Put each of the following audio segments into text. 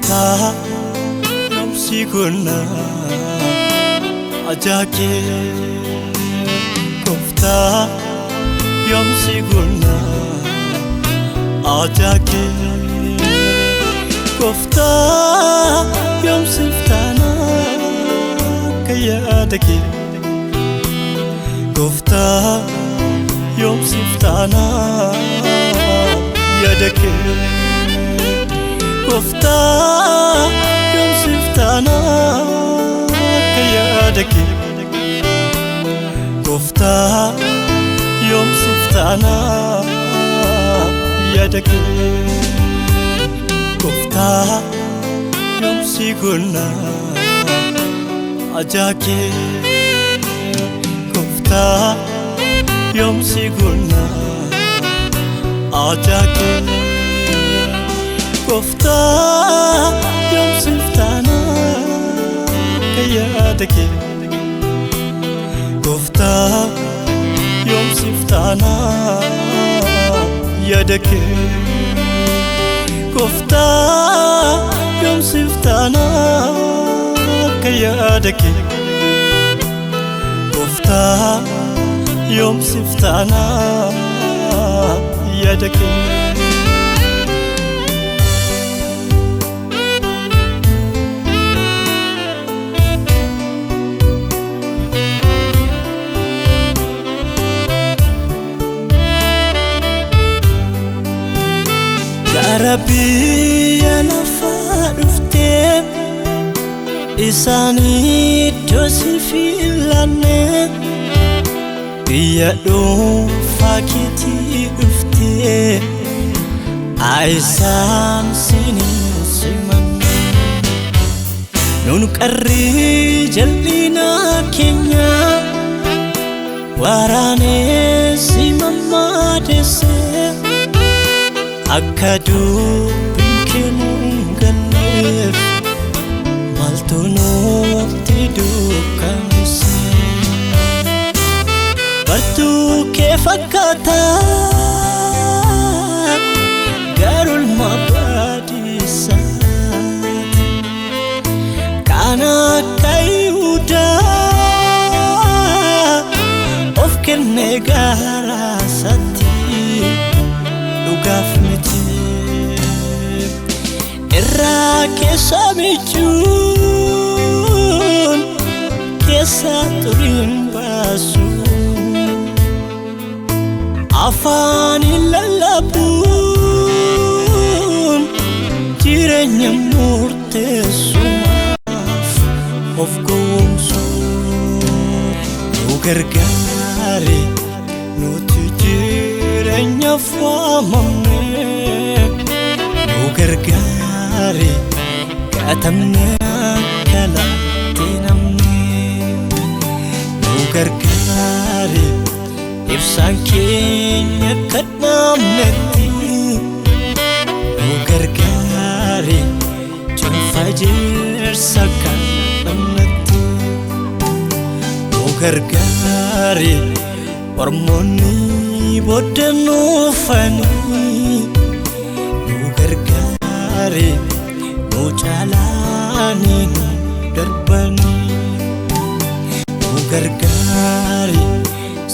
Koftaa yoomsi kunna ajake Koftaa yoomsi kunna ajake Koftaa yoomsi ftana kayadake Koftaa yoomsi ftana yadake Koftaa yoomsi ftana kayadake Koftaa yoomsi ftana yadake Koftaa yoomsi kunna ajake Koftaa yoomsi kunna ajake Koftaa yoomsi ftana kayadake Koftaa yoomsi ftana yadake Koftaa yoomsi ftana kayadake Koftaa yoomsi ftana yadake Rabbi lafa dhufte isaanii dosi filane biyya dhuunfaa keetii dhufte aisaan siniin simanne nun qarrii jal'ina keenya waraanee simammaadesse Akka dubbiin kennuun ganneef maaltu nutti dukkanse bartuu kee fakkaata garuu baadiyyaa kan akka Yihuudaa of kennee gaaraasatti dhugaaf miti irraa keessa michuun keessa turiin baasu afaaniin lallabuun jireenya murteessumaaf of gowwoomsu nu gargaare nuti jireenya faamamne nu gargaare gatamne kalaatti namne nu gargaare ibsaan keenya kadhamnetti nu gargaare cuunfaa jirsa kadhamnetti nu gargaare ormoonni boddanuufanii nu gargaare nu caalaanii nu darbanii nu gargaare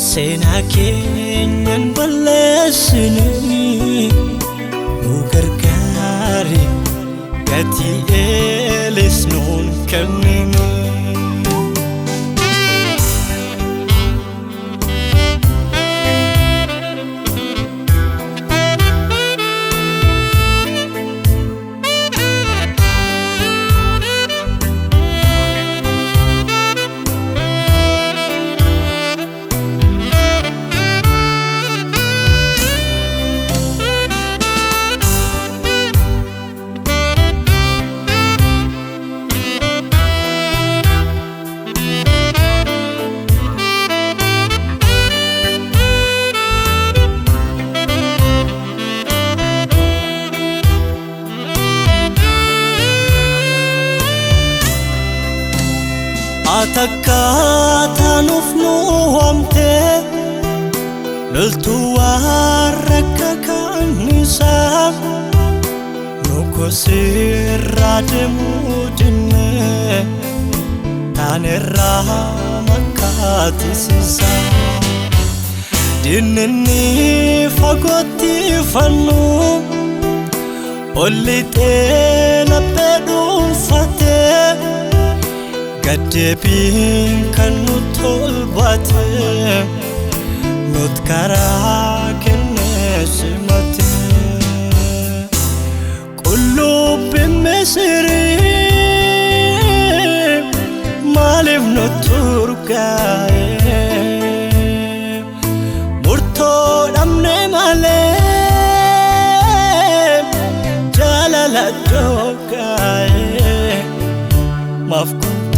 seenaa keenyan balleessinii nu gargaare gatii eelis nuun kennini Atakkaata nuuf nu waamte loltuu warra kakanisaa nu kosirra demudine tanerra makatisisa dinni fagoti fannu ollite lappedum fate gadebin kanu tolbate not karakenne simate قلوب بمسري مالف نتركاي مرتو دمني مالف جلال الدوكاي مفكنت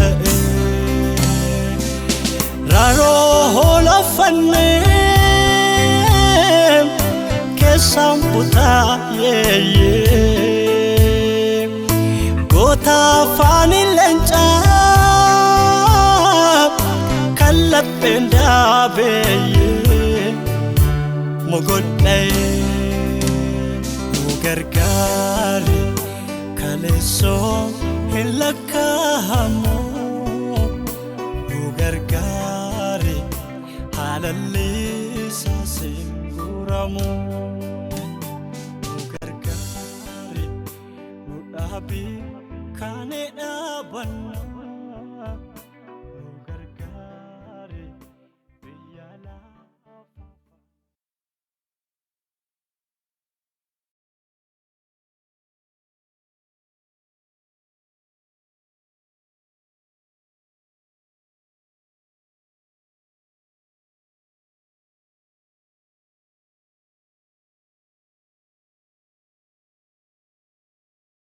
راروه لفني كسامبوتا Gota fani lenca kallat benda beye mogodai mugargari kaleso helakamo mugargari halalisa singuramu mugargari mudabi kane daban